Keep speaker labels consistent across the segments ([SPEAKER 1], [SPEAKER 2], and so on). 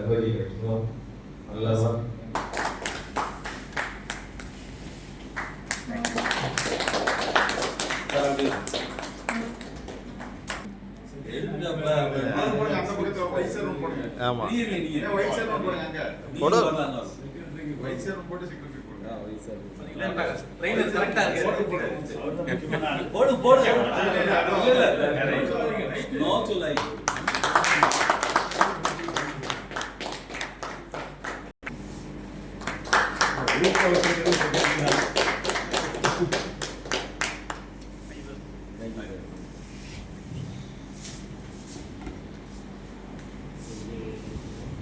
[SPEAKER 1] அனுமதி கிடைக்கணும். நல்லவா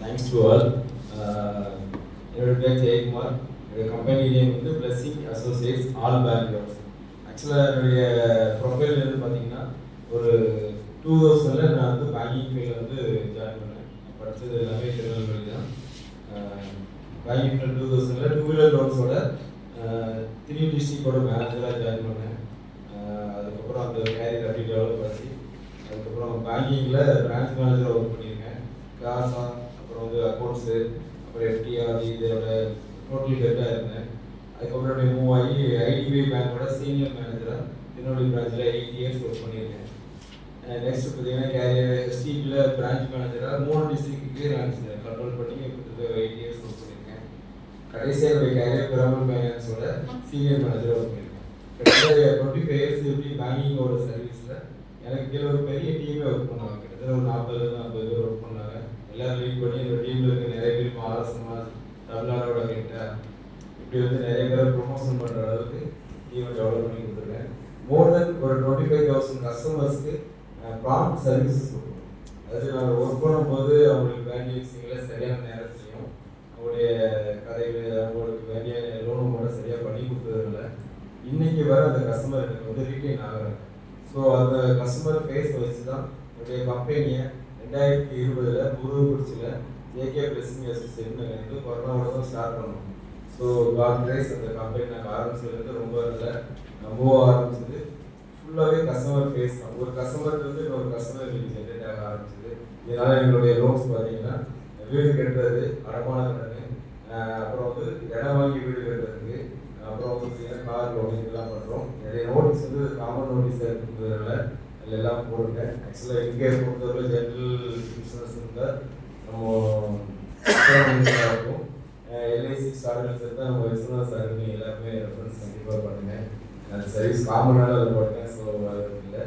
[SPEAKER 1] Thanks to all. என்னோட பேர் ஜெயக்குமார். என்னோட கம்பெனி நேம் வந்து பிளஸிங் அசோசியேட்ஸ் ஆல் பேங்க்லோர். ஆக்சுவலாக என்னுடைய ப்ரொஃபைல் வந்து பார்த்தீங்கன்னா ஒரு 2000 நான் வந்து பேங்கிங் ஃபீல்டில் வந்து ஜாயின் பண்ணேன். படித்தது எல்லாமே திருநெல்வேலி தான். பேங்கிங் ஃபீல்டு 2000 டூ வீலர் லோன்ஸோட 3 டிஸ்ட்ரிக்டோட மேனேஜராக ஜாயின் பண்ணேன். அதுக்கப்புறம் அந்த கேரியர் அப்படி டெவலப் ஆச்சு. அதுக்கப்புறம் பேங்கிங்கில் பிரான்ச் மேனேஜராக ஒர்க் பண்ணியிருக்கேன். காசா அப்புறம் வந்து அக்கௌண்ட்ஸு அப்புறம் எஃப்டிஆர் இதோட டோட்டல் ஹெட்டாக இருந்தேன். அதுக்கப்புறம் மூவ் ஆகி ஐடிபிஐ பேங்கோட சீனியர் மேனேஜராக திருநெல்வேலி பிரான்ச்சில் 8 இயர்ஸ் ஒர்க் பண்ணியிருக்கேன். நெக்ஸ்ட் பார்த்தீங்கன்னா கேரியர் எஸ்டிபியில் பிரான்ச் மேனேஜராக 3 டிஸ்ட்ரிக்ட்டுக்கு கண்ட்ரோல் பண்ணி 8 இயர்ஸ் ஒர்க் பண்ணியிருக்கேன். கடைசியாக என்னுடைய கேரியர் பிரபல் ஃபைனான்ஸோட சீனியர் மேனேஜராக ஒர்க் பண்ணியிருக்கேன். கிட்டத்தட்ட 25 இயர்ஸ் எப்படி பேங்கிங்கோட சர்வீஸில் எனக்கு கீழே ஒரு பெரிய டீமே ஒர்க் பண்ணுவாங்க. கிட்டத்தட்ட ஒரு 40 பேர் ஒர்க் பண்ணாங்க. எல்லாரும் லீட் பண்ணி இந்த டீமில் இருக்க நிறைய பேர் ஆர்எஸ்எம்ஆர் தமிழ்நாடோட கிட்ட இப்படி வந்து நிறைய பேர் ப்ரொமோஷன் பண்ணுற அளவுக்கு டீமை டெவலப் பண்ணி கொடுத்துருக்கேன். மோர் தென் ஒரு 25,000 கஸ்டமர்ஸ்க்கு ப்ராம்ப்ட் சர்வீசஸ் கொடுக்கணும். அது நாங்கள் ஒர்க் பண்ணும்போது அவங்களுக்கு வேண்டிய விஷயங்களை சரியான நேரத்துலையும் அவங்களுடைய கதைகள் அவங்களுக்கு வேண்டிய லோனும் கூட சரியாக பண்ணி கொடுத்ததுனால இன்னைக்கு வர அந்த கஸ்டமர் எனக்கு வந்து ரீட்டைன் ஆகுறாங்க. ஸோ அந்த கஸ்டமர் ஃபேஸ் வச்சு தான் என்னுடைய கம்பெனியை 2020 முருகக்குறிச்சியில் ஜேகே பிளஸிங் அசோசியேஷன் வந்து கொரோனாவோட தான் ஸ்டார்ட் பண்ணோம். ஸோ காட் கிரேஸ் அந்த கம்பெனி நாங்கள் ஆரம்பிச்சதுலேருந்து ரொம்ப நல்ல மூவ் ஆரம்பிச்சது. ஃபுல்லாகவே கஸ்டமர் ஃபேஸ் தான். ஒரு கஸ்டமருக்கு வந்து இன்னொரு கஸ்டமர் எங்களுக்கு ஜென்ரேட் ஆக ஆரம்பிச்சது. இதனால் எங்களுடைய லோன்ஸ் பார்த்தீங்கன்னா வீடு கட்டுறது, அடமான கடன், அப்புறம் வந்து இடம் வாங்கி வீடு கட்டுறதுக்கு, அப்புறம் வந்து பார்த்தீங்கன்னா கார் லோன் இதெல்லாம் பண்ணுறோம். நிறைய நோட்டீஸ் வந்து காமன் நோட்டீஸாக இருக்கிறதுனால அதில் எல்லாம் போடுங்க. ஆக்சுவலாக இங்கே பொறுத்தவரை ஜென்ரல் பிஸ்னஸ் இருந்தால் நம்ம இருக்கும். எல்ஐசி ஸ்டார்டர்ஸ் இருந்தால் நம்ம பிஸ்னஸ் ஆகுங்க. எல்லாருமே ரெஃபரன்ஸ் கண்டிப்பாக பண்ணுங்கள். அந்த சர்வீஸ் காமனாக அதை போட்டேன். ஸோ அது இல்லை.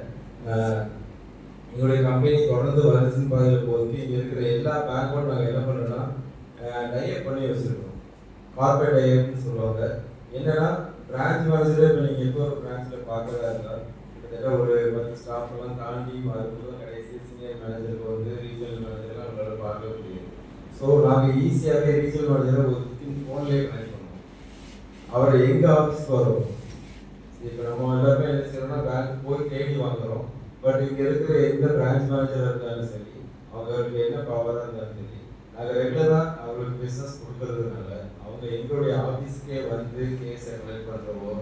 [SPEAKER 1] எங்களுடைய கம்பெனி தொடர்ந்து வளர்ச்சின்னு பாதையில் போகிறதுக்கு இங்கே இருக்கிற எல்லா பேங்க்கும் நாங்கள் என்ன பண்ணுறோன்னா டைப் பண்ணி வச்சுருக்கோம். கார்பரேட் டைப்னு சொல்லுவாங்க. என்னன்னா பிரான்ச் மேனேஜரே இப்போ நீங்கள் எப்போ ஒரு பிரான்ச்சில் பார்க்குறதா இருந்தால் கிட்டத்தட்ட ஒரு 10 ஸ்டாஃப் எல்லாம் தாண்டி அதுக்குள்ள கடைசி சீனியர் மேனேஜருக்கு வந்து ரீஜனல் மேனேஜர்லாம் நம்மளால் பார்க்க முடியும். ஸோ நாங்கள் ஈஸியாகவே ரீஜனல் மேனேஜரை ஒரு ஃபோன்லேயே கனெக்ட் பண்ணுவோம். அவரை எங்கள் ஆஃபீஸ்க்கு வரும். இப்போ நம்ம எல்லாருமே என்ன செய்யறோம்னா பேங்க் போய் தேடி வாங்குறோம். பட் இங்கே இருக்கிற எந்த பிரான்ச் மேனேஜராக இருந்தாலும் சரி, அவங்களுக்கு என்ன பவராக இருந்தாலும் சரி, நாங்கள் ரெகுலராக அவங்களுக்கு பிஸ்னஸ் கொடுக்கறதுனால அவங்க எங்களுடைய ஆஃபீஸ்க்கே வந்து கேஸை கலெக்ட் பண்ணுறவோ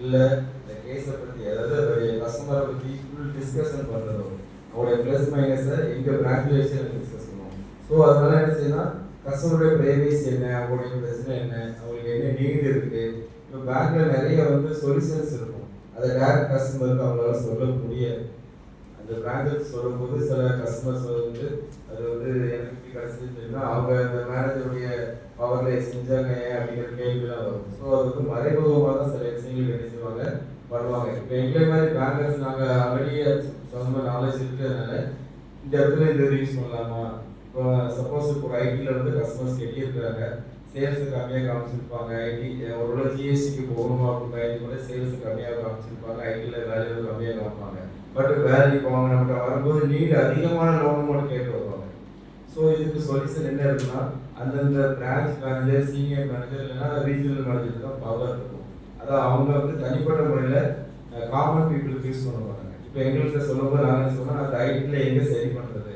[SPEAKER 1] இல்லை இந்த கேஸை பற்றி அதாவது கஸ்டமரை பற்றி ஃபுல் டிஸ்கஷன் பண்ணுறதோ அவங்களுடைய ப்ளஸ் மைனஸை எங்கள் பிரான்ச்சில் வச்சு நாங்கள் டிஸ்கஸ் பண்ணுவோம். ஸோ அதனால என்ன செய்யணும், கஸ்டமருடைய ப்ரைவேசி என்ன, அவங்களுடைய பிரச்சனை என்ன, அவங்களுக்கு என்ன நீட் இருக்குது. இப்போ பேங்க்கில் நிறைய வந்து சொல்யூஷன்ஸ் இருக்கும். அதை டேரக்ட் கஸ்டமருக்கு அவங்களால சொல்ல முடியாது. அந்த பிரான்ச்சுக்கு சொல்லும்போது சில கஸ்டமர்ஸ் வந்து அது வந்து எனக்கு இப்படி கிடச்சிது தெரியுமா, அவங்க அந்த மேனேஜருடைய பவரில் செஞ்சாங்க அப்படிங்கிற கேள்விலாம் வரும். ஸோ அது வந்து மறைமுகமாக தான் சில விஷயங்கள் என்ன செய்வாங்க பண்ணுவாங்க. இப்போ எங்களை மாதிரி பேங்கர்ஸ் நாங்கள் ஆல்ரெடி சொந்த நாலேஜ் இருக்கிறதுனால இந்த இடத்துல இந்த யூஸ் பண்ணலாமா. இப்போ சப்போஸ் இப்போ ஐடியில் வந்து கஸ்டமர்ஸ் கட்டியிருக்கிறாங்க, சேல்ஸு கம்மியாக காமிச்சிருப்பாங்க. ஐடி ஒரு ஜிஎஸ்டிக்கு போகணுமா அப்படின்னு ஐடி கூட சேல்ஸு கம்மியாக காமிச்சிருப்பாங்க, ஐடியில் வேல்யூ கம்மியாக காமிப்பாங்க. பட் வேல்யூ இப்போ அவங்க நம்மகிட்ட வரும்போது நீடு அதிகமான லோன் மட்டும் கேட்டு வருவாங்க. ஸோ இதுக்கு சொல்யூஷன் என்ன இருக்குன்னா, அந்தந்த பிரான்ச் மேனேஜர், சீனியர் மேனேஜர் இல்லைன்னா ரீஜனல் மேனேஜர் தான் பவர் இருக்கும். அதான் அவங்க வந்து தனிப்பட்ட முறையில் காமன் பீப்புளுக்கு யூஸ் பண்ண மாட்டாங்க. இப்போ எங்கள்கிட்ட சொல்லும்போது நாங்கள் சொன்னால் அந்த ஐடியில் எங்கே சரி பண்ணுறது,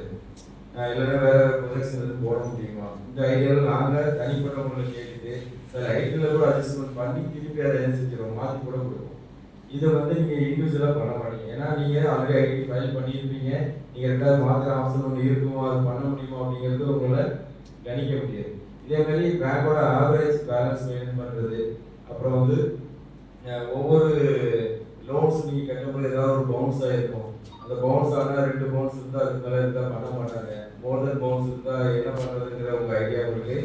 [SPEAKER 1] இல்லைன்னா வேறு ப்ரொஜெக்ஷன் வந்து போட முடியுமா, இந்த ஐடியாவில் நாங்கள் தனிப்பட்ட முறையில் கேட்டுட்டு சில ஐடியில் கூட அட்ஜஸ்ட்மெண்ட் பண்ணி திருப்பி அதை என்ன செஞ்சிடும் மாற்றி கூட கொடுக்கும். இதை வந்து நீங்கள் இண்டிவிஜுவலாக பண்ண மாட்டீங்க. ஏன்னா நீங்கள் ஆல்ரெடி ஐடி ஃபைல் பண்ணியிருப்பீங்க. நீங்கள் ரெண்டாவது மாத்திர ஆப்ஷன் ஒன்று இருக்குமோ, அது பண்ண முடியுமா அப்படிங்கிறது உங்களை கணிக்க முடியாது. இதே மாதிரி பேங்கோட ஆவரேஜ் பேலன்ஸ் மெயின்டைன் பண்ணுறது, அப்புறம் வந்து ஒவ்வொரு லோன்ஸ் நீங்கள் கட்டும்போது ஏதாவது ஒரு பவுன்ஸ் ஆகிருக்கும். அந்த பவுன்ஸ் ஆனால் 2 பவுன்ஸ் இருந்தால் அதுக்கு மேலே இருந்தால் பண்ண மாட்டாங்க. மோர் தென் பவுன்ஸ் இருந்தால் என்ன பண்ணுறதுங்கிற உங்கள் ஐடியா உங்களுக்கு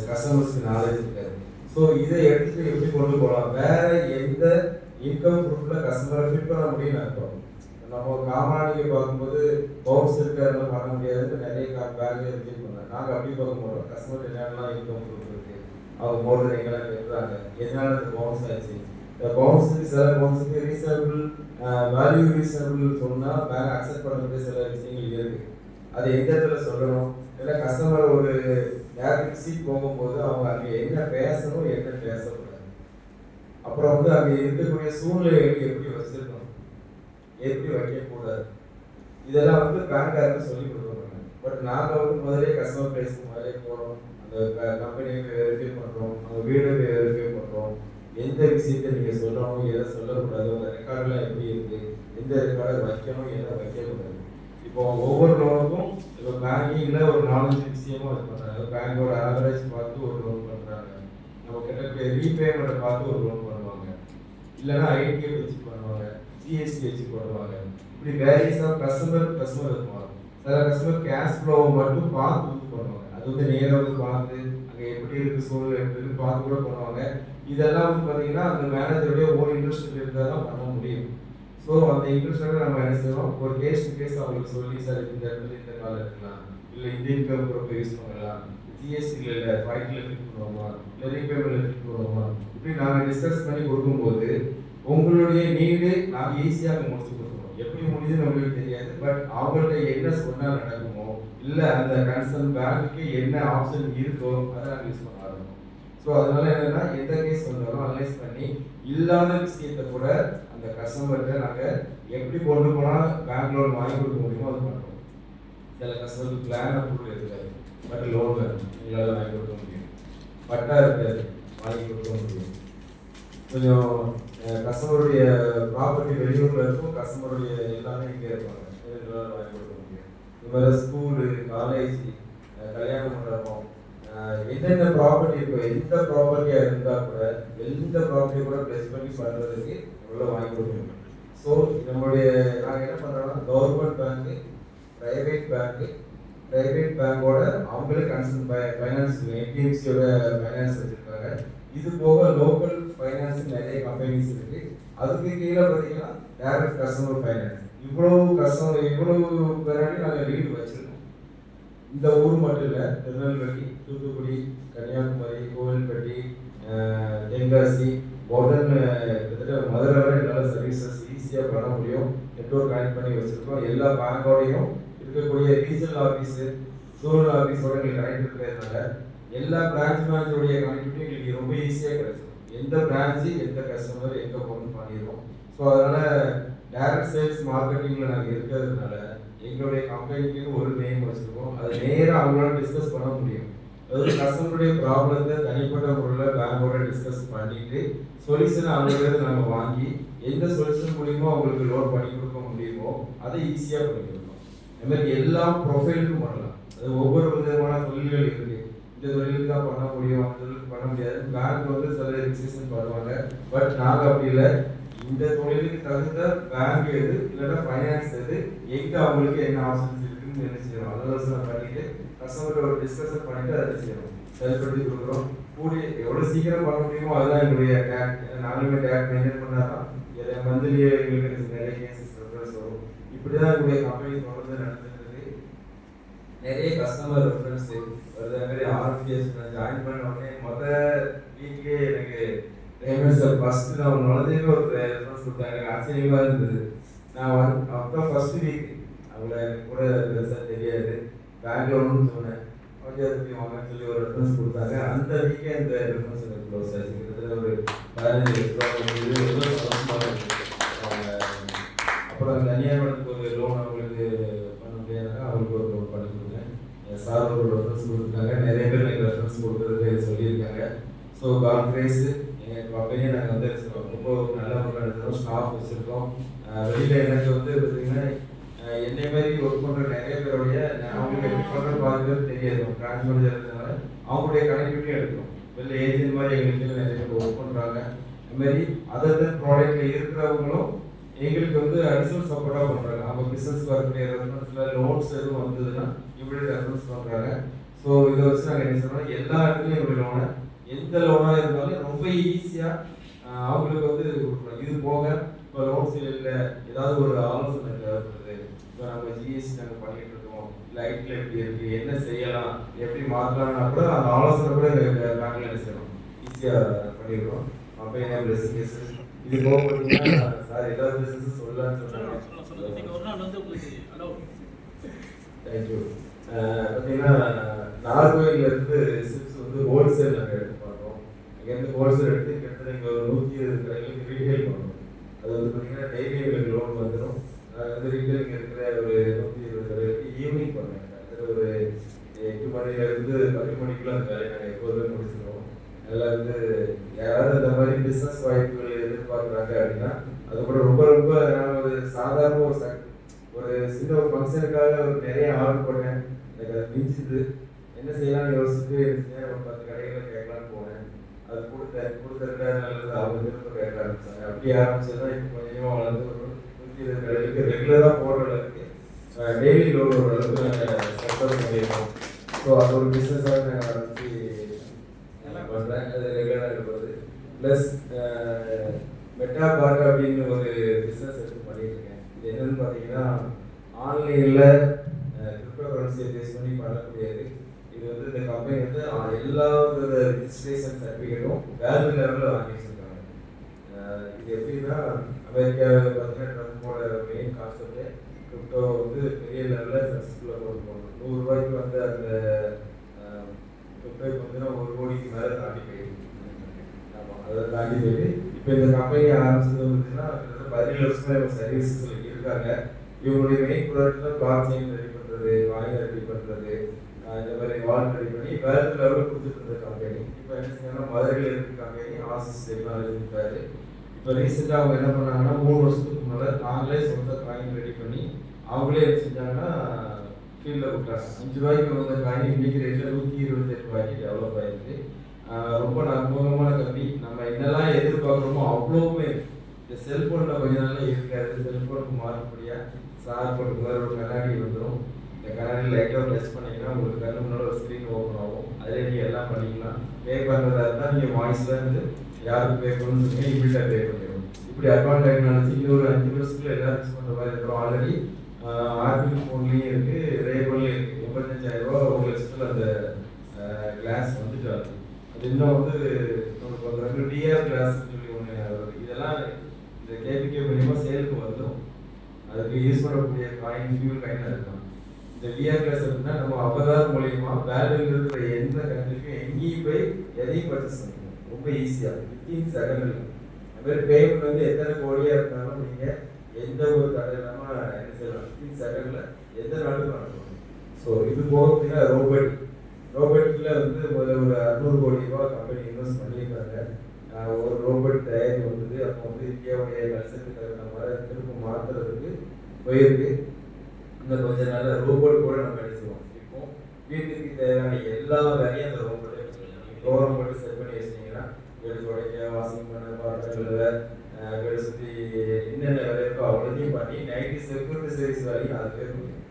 [SPEAKER 1] கஸ்டமர்ஸ்க்கு நாலேஜ் இருக்காது. ஸோ இதை எடுத்துகிட்டு எப்படி கொண்டு போகலாம், வேறு எந்த இன்கம் ப்ரூஃபில் கஸ்டமரை ஃபிட் பண்ண முடியும்னு அர்த்தம். நம்ம காமனாக நீங்கள் பார்க்கும்போது பவுன்ஸ் இருக்கிறதெல்லாம் பண்ண முடியாதுன்னு நிறைய பேங்க்ல ரிஜெக்ட் பண்ணாங்க. நாங்கள் அப்படி பார்க்க மாட்டோம். கஸ்டமர் என்னென்னலாம் இன்கம் ப்ரூஃப் இருக்குது, அவங்க மோர் தென் எங்கெல்லாம் கேட்குறாங்க, எதனால இந்த பவுன்ஸ் ஆச்சு. இந்த பவுன்ஸுக்கு சில பவுன்ஸுக்கு ரீசனபிள் வேல்யூ ரீசனபிள் சொன்னால் பேங்க் அக்செப்ட் பண்ணக்கூடிய சில விஷயங்கள் இருக்குது. அது எந்த இடத்துல சொல்லணும், இல்லை கஸ்டமர் ஒரு யாருக்கு சீட் போகும்போது அவங்க அங்கே என்ன பேசணும் என்ன பேசக்கூடாது, அப்புறம் வந்து அங்கே இருக்கக்கூடிய சூழ்நிலைகளுக்கு எப்படி வச்சிருக்கணும் எப்படி வைக்கக்கூடாது, இதெல்லாம் வந்து பேங்காருக்கு சொல்லி கொடுக்குறாங்க. பட் நாங்கள் வந்து முதலே கஸ்டமர் பிளேஸ்க்கு முதலே போகிறோம், அந்த கம்பெனியை வெரிஃபை பண்ணுறோம், அந்த வீடை வெரிஃபை பண்ணுறோம், எந்த விஷயத்தை நீங்கள் சொல்லணும் எதை சொல்லக்கூடாது, அந்த ரெக்கார்டெலாம் எப்படி இருக்குது, எந்த ரெக்கார்டை வைக்கணும் எதை வைக்கக்கூடாது. இப்போ ஒவ்வொரு லோனுக்கும் இப்போ பேங்கிங்கில் ஒரு 4-5 விஷயமும் இது பண்ணுறாங்க. பேங்கோட ஆவரேஜ் பார்த்து ஒரு லோன் பண்ணுறாங்க, நம்ம கிட்ட ரீபேமெண்ட்டை பார்த்து ஒரு லோன் பண்ணுவாங்க, இல்லைன்னா ஐடிஐ வச்சு பண்ணுவாங்க, ஜிஎஸ்டி வச்சு பண்ணுவாங்க. இப்படி வேரியஸாக கஸ்டமர் இருக்குவாங்க. சில கஸ்டமர் கேஷ் ஃப்ளோவை மட்டும் பார்த்து பண்ணுவாங்க. அது வந்து நேராக வந்து பார்த்து அங்கே எப்படி இருக்குது சூழ்நிலை எப்படி இருக்குது பார்த்து கூட பண்ணுவாங்க. இதெல்லாம் வந்து பார்த்தீங்கன்னா அந்த மேனேஜருடைய ஓன் இன்ட்ரெஸ்ட் இருந்தால் தான் பண்ண முடியும். ஸோ அந்த இன்ட்ரெஸ்ட்டோட நம்ம என்ன செய்வோம், ஒரு கேஸ் அவங்களுக்கு சொல்லி சார் இந்த இடத்துல இந்த காலம் இருக்கலாம், இல்லை இந்த இன்கம் ப்ரூஃப் யூஸ் பண்ணலாம், ஜிஎஸ்டியில் இல்லை ஃபைட்டில் ஃபிட் பண்ணுவோமா, இல்லை ரீபேமெண்ட்டில் ஃபிட் பண்ணுவோமா, இப்படி நாங்கள் டிஸ்கஸ் பண்ணி கொடுக்கும்போது உங்களுடைய நீடு நாங்கள் ஈஸியாக முடிச்சு கொடுத்துருவோம். எப்படி முடியுதுன்னு உங்களுக்கு தெரியாது, பட் அவங்கள்ட்ட என்ன சொன்னால் நடக்குமோ, இல்லை அந்த கன்சர்ன் பேங்க்குக்கு என்ன ஆப்ஷன் இருக்கோ அதை நாங்கள் யூஸ் பண்ண ஆரம்பிப்போம். ஸோ அதனால என்னென்னா எந்த கேஸ் வந்தாலும் அனலைஸ் பண்ணி இல்லாத விஷயத்தை கூட அந்த கஸ்டமர்கிட்ட நாங்கள் எப்படி கொண்டு போனால் பேங்க் லோன் வாங்கி கொடுக்க முடியுமோ அது பண்ணுறோம். சில கஸ்டமருக்கு பிளான் அப்ரூவல் இருக்காது, பட் லோன் எங்களால் வாங்கி கொடுக்க முடியும், பட்டா இருக்காது வாங்கி கொடுக்க முடியும். கொஞ்சம் கஸ்டமருடைய ப்ராப்பர்ட்டி வெளியூரில் இருக்கும், கஸ்டமருடைய எல்லாமே இங்கே இருப்பாங்க, எங்களால் வாங்கி கொடுக்க முடியும். இது மாதிரி ஸ்கூலு, காலேஜ், கல்யாண மண்டபம், என்னென்ன ப்ராப்பர்ட்டி இருக்கோ எந்த ப்ராப்பர்ட்டியாக இருந்தால் கூட எந்த ப்ராப்பர்ட்டியை கூட ப்ளஸ் பண்ணி பண்ணுறதுக்கு எவ்வளோ வாங்கி கொடுக்கணும். ஸோ நம்மளுடைய நாங்கள் என்ன பண்ணுறோம்னா கவர்மெண்ட் பேங்க்கு, ப்ரைவேட் பேங்கோட அவங்களே கன்சர்ன் ஃபைனான்ஸ் என்டிஎஃப்சியோட ஃபைனான்ஸ் வச்சுருக்காங்க. இது போக லோக்கல் ஃபைனான்ஸ் நிறைய கம்பெனிஸ் இருக்குது. அதுக்கு கீழே பார்த்தீங்கன்னா டேரக்ட் கஸ்டமர் ஃபைனான்ஸ். இவ்வளவு பேராடி நாங்கள் லீடு வச்சுருக்கோம். இந்த ஊர் மட்டும் இல்லை, திருநெல்வேலி, தூத்துக்குடி, கன்னியாகுமரி, கோவில்பட்டி, தென்காசி, கிட்டத்தட்ட மதுரை வரை என்னால் சர்வீசஸ் ஈஸியாக பண்ண முடியும். நெட்வொர்க் கனெக்ட் பண்ணி வச்சுருக்கோம். எல்லா பேங்கோடையும் இருக்கக்கூடிய ரீஜனல் ஆஃபீஸு, சோனல் ஆஃபீஸோட எங்களுக்கு கனெக்ட் இருக்கிறதுனால எல்லா பிரான்ச் மேனேஜருடைய கனெக்டிவிட்டி எங்களுக்கு ரொம்ப ஈஸியாக கிடைச்சிடும். எந்த பிரான்ச்சு எந்த கஸ்டமர் எங்கே போகணும்னு பண்ணிடுவோம். ஸோ அதனால் டைரக்ட் சேல்ஸ் மார்க்கெட்டிங்கில் நாங்கள் இருக்கிறதுனால எங்களுடைய கம்பெனிக்கு ஒரு நேம் வச்சுருக்கோம். அது நேராக அவங்களால டிஸ்கஸ் பண்ண முடியும். அதாவது கஸ்டமருடைய ப்ராப்ளத்தை தனிப்பட்ட முறையில் பேங்கோட டிஸ்கஸ் பண்ணிட்டு சொல்யூஷனை அவங்களுக்கு நாங்கள் வாங்கி எந்த சொல்யூஷன் மூலியமோ அவங்களுக்கு லோன் பண்ணி கொடுக்க முடியுமோ அதை ஈஸியாக பண்ணி கொடுப்போம். அது மாதிரி எல்லா ப்ரொஃபைலுக்கும் பண்ணலாம். அது ஒவ்வொரு விதமான தொழில்கள் இருக்குது. இந்த தொழிலுக்கு தான் பண்ண முடியும், அந்த தொழிலுக்கு பண்ண முடியாது. பேங்க் வந்து சில ரிஜிஸ்ட்ரேஷன் பண்ணுவாங்க, பட் நாங்கள் அப்படி இல்லை. இந்த தொழிலுக்கு தகுந்த பேங்க் எது இல்லைன்னா ஃபைனான்ஸ் எது, எங்கே அவங்களுக்கு என்ன ஆப்ஷன்ஸ் இருக்குன்னு என்ன செய்யணும் ஆலோசனை பண்ணிட்டு கஸ்டமர்கிட்ட ஒரு டிஸ்கஷன் பண்ணிட்டு அதை செய்யணும், செயல்படுத்தி கொடுக்குறோம். கூடி எவ்வளோ சீக்கிரம் பண்ண முடியுமோ அதுதான் எங்களுடைய டேக். நாங்களுமே டேக் மெயின்டைன் பண்ணால் தான் மந்த்லியே எங்களுக்கு நிறைய கேசஸ் ரெஃபரன்ஸ் வரும். இப்படி தான் எங்களுடைய கம்பெனி தொடர்ந்து நடந்துருக்கு. நிறைய கஸ்டமர் ரெஃபரன்ஸ் வருது. அது மாதிரி ஆர்பிஎஸ் ஜாயின் பண்ண உடனே வீக்லேயே எனக்கு பேமெண்ட் சார் ஃபஸ்ட்டு நான் நுழைஞ்சே ஒரு ரெஃபரன்ஸ் கொடுத்தாங்க. எனக்கு ஆச்சரியமாக இருந்தது. நான் அப்போ ஃபஸ்ட்டு வீக் அவங்கள எனக்கு கூட பெருசாக தெரியாது, பேங்க்லோன்னு சொன்னேன். ஓகே அதுக்கு வாங்கன்னு சொல்லி ஒரு ரெஃபரன்ஸ் கொடுத்தாங்க. அந்த வீக்கே அந்த ரெஃபரன்ஸ் எனக்கு க்ளோஸ் ஆச்சு. கிட்டத்தட்ட ஒரு 15 அப்புறம் தனியார் ஒரு லோன் அவங்களுக்கு பண்ண முடியாதுன்னா அவங்களுக்கு ஒரு லோன் பண்ணி கொடுத்தேன். சார் ஒரு ரெஃபரன்ஸ் கொடுத்துருக்காங்க. நிறைய பேர் எனக்கு ரெஃபரன்ஸ் கொடுக்குறது சொல்லியிருக்காங்க. ஸோ காட் கிரேஸ் எங்கள் கம்பெனியை நாங்கள் வந்து ரொம்ப நல்ல முறையில் நடத்துகிறோம். ஸ்டாஃப் வச்சுருக்கோம். வெளியில் எனக்கு வந்து பார்த்தீங்கன்னா என்னை மாதிரி ஒர்க் பண்ணுற நிறைய பேருடைய அவங்களுக்கு எப்படி சொல்கிற பாதி பேர் தெரியாது டிரான்ஸ்போர்ட் இருக்கிறதுனால அவங்களுடைய கனெக்டிவிட்டியும் எடுக்கணும். வெளில ஏஜென்ட் மாதிரி எங்களுக்கு நிறைய பேர் ஒர்க் பண்ணுறாங்க. அதுமாரி அதர் ப்ராடக்ட்டில் இருக்கிறவங்களும் எங்களுக்கு வந்து அடிஷனல் சப்போர்ட்டாக பண்ணுறாங்க. அவங்க பிஸ்னஸ் வரக்கூடிய ரெஃபரன்ஸில் லோன்ஸ் எதுவும் வந்ததுன்னா இப்படி ரெஃபரன்ஸ் பண்ணுறாங்க. ஸோ இதை வச்சு நாங்கள் என்ன சொல்கிறோம், எல்லா இடத்துலையும் எங்களுடைய லோனை எந்த லோனாக இருந்தாலும் ரொம்ப ஈஸியாக அவங்களுக்கு வந்து கொடுக்குறோம். இது போக இப்போ லோன்ஸ் இல்லை ஏதாவது ஒரு ஆலோசனை தேவைப்படுது, இப்போ நம்ம ஜிஎஸ்டி நாங்கள் பண்ணிகிட்டு இருக்கோம், லைட்டில் எப்படி இருக்குது, என்ன செய்யலாம், எப்படி மாற்றலாம்னா கூட அந்த ஆலோசனை கூட எங்கள் பேங்க்கில் என்ன செய்யணும் ஈஸியாக பண்ணிடுறோம். அப்போ என்ன பிளஸிங்ஸ் இது போக பார்த்தீங்கன்னா சார் எல்லா பிஸ்னஸும் சொல்லலான்னு சொன்னாங்க. தேங்க்யூ. பார்த்தீங்கன்னா நாகர்கோயிலேருந்து சிப்ஸ் வந்து ஹோல்சேல் நாங்கள் எடுத்து பண்ணுறோம். இங்கேருந்து ஹோல்சேல் எடுத்து கிட்டத்தட்ட இங்கே ஒரு 120 கடைகளுக்கு ரீட்டைல் பண்ணுறோம். அது வந்து பார்த்தீங்கன்னா டெய்லி எங்களுக்கு லோன் வந்துடும். வந்து ரீட்டைல் இங்கே இருக்கிற ஒரு 120 கடைகளுக்கு ஈவினிங் பண்ணுவேன். கிட்டத்தட்ட ஒரு 8 மணிலேருந்து 10 மணிக்குள்ள அந்த வேலையை நாங்கள் எப்போதுமே முடிச்சிடுவோம். அதில் வந்து யாராவது இந்த மாதிரி பிஸ்னஸ் வாய்ப்புகள் எதிர்பார்க்குறாங்க அப்படின்னா அது கூட ரொம்ப ரொம்ப நான் ஒரு சாதாரண ஒரு சின்ன ஒரு ஃபங்க்ஷனுக்காக ஒரு நிறைய ஆர்டர் பண்ணேன். எனக்கு அது மிஞ்சுது. என்ன செய்யலாம்னு யோசிச்சுட்டு ஒரு 10 கடைகளை கேட்கலான்னு போனேன். அது கொடுத்த நல்லது அவங்க திரும்ப கேட்க ஆரம்பிச்சாங்க. அப்படி ஆரம்பிச்சதான் இப்போ கொஞ்சமாக வளர்ந்து ஒரு 120 கடைகளுக்கு ரெகுலராக போடுற அளவுக்கு டெய்லி லோன் ஒரு அளவுக்கு நாங்கள் சக்ஸஸ் பண்ணியிருக்கோம். ஸோ அது ஒரு பிஸ்னஸாக நாங்கள் ஆரம்பிச்சு பண்ணுறேன். அது ரெகுலராக இருக்கிறது. ப்ளஸ் மெட்டா பார்க் அப்படின்னு ஒரு பிஸ்னஸ் எடுத்து பண்ணியிருக்கேன். இது என்னன்னு பார்த்தீங்கன்னா ஆன்லைனில் கிரிப்டோ கரன்சியை பேஸ் பண்ணி பண்ணக்கூடியது. இது வந்து இந்த கம்பெனி வந்து எல்லா ரிஜிஸ்ட்ரேஷன் சர்டிஃபிகேட்டும் வேர்ல்டு லெவலில் வாங்கி வச்சுருக்காங்க. இது எப்படின்னா அமெரிக்காவில் பார்த்தீங்கன்னா ட்ரம்போட மெயின் கான்செப்டே கிரிப்டோ வந்து பெரிய லெவலில் சக்ஸஸ்ஃபுல்லாக கொண்டு போகணும். 100 ரூபாய்க்கு வந்து அந்த கிரிப்டோ பார்த்தீங்கன்னா 1 கோடிக்கு மேலே தாண்டி போயிடுது. ஆமாம், அதை தாண்டி போயிட்டு இப்போ இந்த கம்பெனி ஆரம்பிச்சது வந்துச்சுன்னா 17 வருஷமாக இவங்க சர்வீசஸில் இருக்காங்க. இவங்களுடைய மெயின் ப்ராடக்ட் தான் பிளாக் செயின் ரெடி பண்ணுறது, காயின் ரெடி பண்ணுறது, இந்த மாதிரி வால்ட் ரெடி பண்ணி வேர்ல்டு லெவலில் கொடுத்துட்டு இருந்த கம்பெனி. இப்போ என்ன செய்யணும், மதுரையில் இருக்க கம்பெனி ஆசிஸ் டெக்னாலஜி இருக்காரு. இப்போ ரீசெண்டாக அவங்க என்ன பண்ணாங்கன்னா 3 வருஷத்துக்கு முன்னாடி நாங்களே சொந்த காயின் ரெடி பண்ணி அவங்களே என்ன செஞ்சாங்கன்னா ஃபீல்டில் விட்டாங்க. 5 ரூபாய்க்கு வந்த காயின் இன்னைக்கு ரேட்டில் 128 ரூபாய்க்கு டெவலப் ஆகிருக்கு. ரொம்ப நம்பகமான கம்பெனி. நம்ம என்னெல்லாம் எதிர்பார்க்குறோமோ அவ்வளோவுமே இந்த செல்ஃபோனில் கொஞ்ச நாளில் இருக்காது. செல்ஃபோனுக்கு மாறக்கூடியாக சார் போட்டு மாதிரி ஒரு கண்ணாடி வந்துடும். இந்த கண்ணாடி லைட்டாக டச் பண்ணிங்கன்னா உங்களுக்கு கண்ணு முன்னாடி ஒரு ஸ்க்ரீன் ஓப்பன் ஆகும். அதில் நீங்கள் எல்லாம் பண்ணிக்கலாம். பே பண்ணுறதா இருந்தால் நீங்கள் வாய்ஸில் இருந்து யாருக்கு பே பண்ணணும்னு சொன்னீங்க இமீடியட்டாக பே பண்ணிடும். இப்படி அட்வான்ஸ் டெக்னாலஜி இன்னொரு 5 வருஷத்துல எல்லாம் யூஸ் பண்ணுற மாதிரி இருக்கிறோம். ஆல்ரெடி ஆப்பிள் ஃபோன்லேயும் இருக்குது, ரேபன்லேயும் இருக்குது. 85,000 ரூபா ஒரு லட்சத்தில் அந்த கிளாஸ் வந்துட்டு வருது. அது இன்னும் வந்து உங்களுக்கு வந்து டிஆர் கிளாஸ்ன்னு சொல்லி ஒன்று வருது. இதெல்லாம் இந்த கேபிகே மூலியமாக சேலுக்கு வந்துடும். அதுக்கு யூஸ் பண்ணக்கூடிய காயின் ஃபியூல் காயினாக இருக்கும். இந்த டிஆர் கிளாஸ் இருக்குன்னா நம்ம அபதார் மூலியமாக வேல்யூ இருக்கிற எந்த கண்ட்ரிக்கும் எங்கேயும் போய் எதையும் பர்ச்சேஸ் பண்ணிக்கணும். ரொம்ப ஈஸியாக 15 செகண்ட். அது மாதிரி பேமெண்ட் வந்து எத்தனை கோடியாக இருந்தாலும் நீங்கள் எந்த ஒரு கடை இல்லாமல் என்ன செய்யலாம், 15 செகண்டில் எந்த நாட்டுக்கும் அனுப்பணும். ஸோ இது போக பார்த்தீங்கன்னா ரோபோட்டிக்கில் வந்து முதல்ல ஒரு 600 கோடி ரூபா கம்பெனி இன்வெஸ்ட் பண்ணியிருக்காங்க. ஒரு ரோபோட் தயாரி வந்தது. அப்போ வந்து இந்தியாவுடைய கல்ச்சருக்கு தகுந்த மாதிரி திரும்ப மாற்றுறதுக்கு போயிருக்கு. இன்னும் கொஞ்சம் நல்ல ரோபோட் கூட நம்ம எடுத்துவோம். இப்போ வீட்டுக்கு தேவையான எல்லா வேலையும் அந்த ரோபோட்டே ப்ரோக்ராம் போட்டு செட் பண்ணி வச்சிட்டிங்கன்னா வீடு துடைக்க, வாஷிங் பண்ண, பாத்திரம் வீடு சுற்றி என்னென்ன வேலை இருக்கோ அவ்வளோத்தையும் பண்ணி நைட்டு செக்யூரிட்டி சர்வீஸ் வேலையும் அதுவே முடியும்.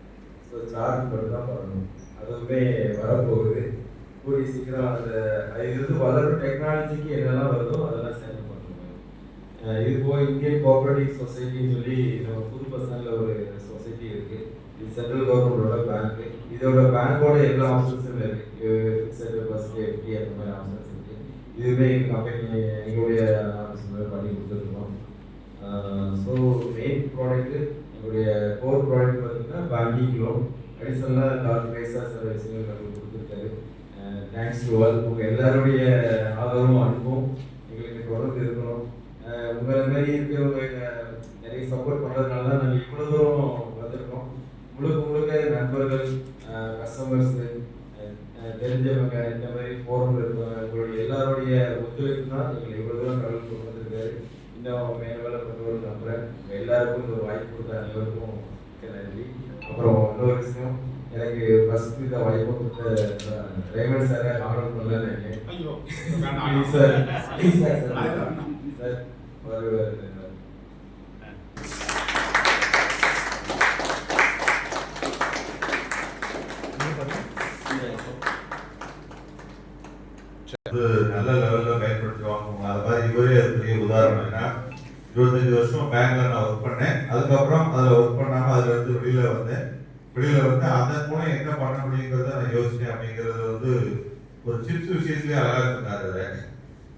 [SPEAKER 1] ஸோ சார்ஜ் மட்டும் தான் பண்ணணும். அதுவுமே வரப்போகுது. கூடிய சீக்கிரம் அந்த இது வளரும் டெக்னாலஜிக்கு என்னெல்லாம் வருதோ அதெல்லாம் சேர்ந்து பண்ணுவோம். இது போக இந்தியன் கோஆபரேட்டிவ் சொசைட்டின்னு சொல்லி நம்ம புது பசங்களில் ஒரு சொசைட்டி இருக்குது. இது சென்ட்ரல் கவர்மெண்டோட பேங்க்கு. இதோட பேங்கோட எல்லா ஆப்ஷன்ஸும் இருக்குது. ஃபிக்ஸட் டெபாசிட், எஃப்டி அந்த மாதிரி ஆப்ஷன்ஸ் இருக்குது. இதுவுமே எங்கள் கம்பெனி எங்களுடைய ஆஃபீஸில் பண்ணி கொடுத்துருக்கோம். ஸோ மெயின் ப்ராடக்ட்டு எங்களுடைய கோர் ப்ராடக்ட் பார்த்தீங்கன்னா பேங்கிங் லோன். அடிஷனலாக டாக்டர் வைஸாக சில விஷயங்கள் நம்மளுக்கு கொடுத்துருக்காரு. Thanks to all. உங்கள் எல்லாருடைய ஆதரவும் அனுப்பும் எங்களுக்கு தொடர்ந்து இருக்கணும். உங்களை மாதிரி இருக்கிறவங்க நிறைய சப்போர்ட் பண்ணுறதுனால தான் நாங்கள் இவ்வளோ தூரம் வந்திருக்கோம். முழுக்க நண்பர்கள், கஸ்டமர்ஸு, தெரிஞ்சவங்க, இந்த மாதிரி ஃபோரம் இருப்பாங்க, உங்களுடைய எல்லாருடைய ஒத்துழைப்பு தான் எங்களை இவ்வளோ தூரம் கடல் கொண்டு வந்திருக்காரு. இன்னும் மேலே வேலை பண்ணுறது நம்புகிறேன். எல்லாருக்கும் இந்த ஒரு வாய்ப்பு கொடுத்த அனைவருக்கும் நன்றி. அப்புறம் இன்னொரு விஷயம், எனக்கு ஃபர்ஸ்ட் இந்த வாய்ப்பு கொடுத்த ரேவன் சாரை ஆர்டர் பண்ணலன்னு நினைக்கிறேன்.
[SPEAKER 2] ஐயோ
[SPEAKER 1] சார் ப்ளீஸ் சார் சார் ஒரு
[SPEAKER 3] நல்ல லெவலில் பயன்படுத்துவாங்க. அது மாதிரி இவரே பெரிய உதாரணம். ஏன்னா 25 வருஷம் பேங்க்ல நான் ஒர்க் பண்ணேன். அதுக்கப்புறம் அதில் ஒர்க் பண்ணாமல் அதுல இருந்து வெளியில வந்தேன். அதன் மூலம் என்ன பண்ண முடியுங்கிறத நான் யோசிச்சேன். அப்படிங்கிறது ஒரு சிப்ஸ் விஷயத்துலேயே அழகாக சொன்னார்.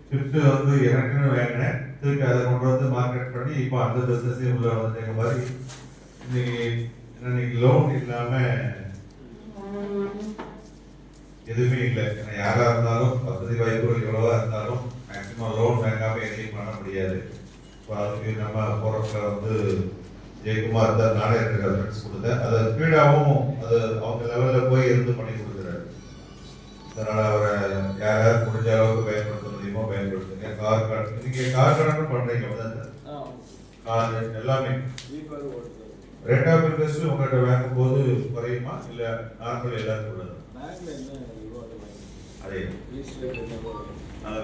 [SPEAKER 3] சிப்ஸ் எனக்குன்னு வாங்கினேன், திருப்பி அதை கொண்டு வந்து மார்க்கெட் பண்ணி இப்போ அந்த பிஸ்னஸையும் உள்ள வந்தேங்க மாதிரி இன்னைக்கு லோன் இல்லாமல் எதுவுமே இல்லை. ஏன்னா யாராக இருந்தாலும் வசதி வாய்ப்புகள் எவ்வளவா இருந்தாலும் மேக்சிமம் லோன் வாங்காம எதையும் பண்ண முடியாது. ஸோ அதுக்கு நம்ம போகிறப்ப ஜெயக்குமார் தான் நானே எனக்கு ரெஃபரன்ஸ் கொடுத்தேன். அதை ஸ்பீடாகவும் அது அவங்க லெவலில் போய் இருந்து பண்ணி கொடுக்குறாரு. அதனால் அவரை யார் முடிஞ்ச அளவுக்கு பயன்படுத்த முடியுமோ பயன்படுத்துங்க. கார் கடன் இன்னைக்கு கார் கடன் பண்ணுறீங்க கார் எல்லாமே ரேட் ஆஃப் இன்ட்ரெஸ்ட் உங்கள்கிட்ட வாங்கும் போது குறையுமா இல்லை நார்மல் எல்லாரும் உள்ளது? அதே அதை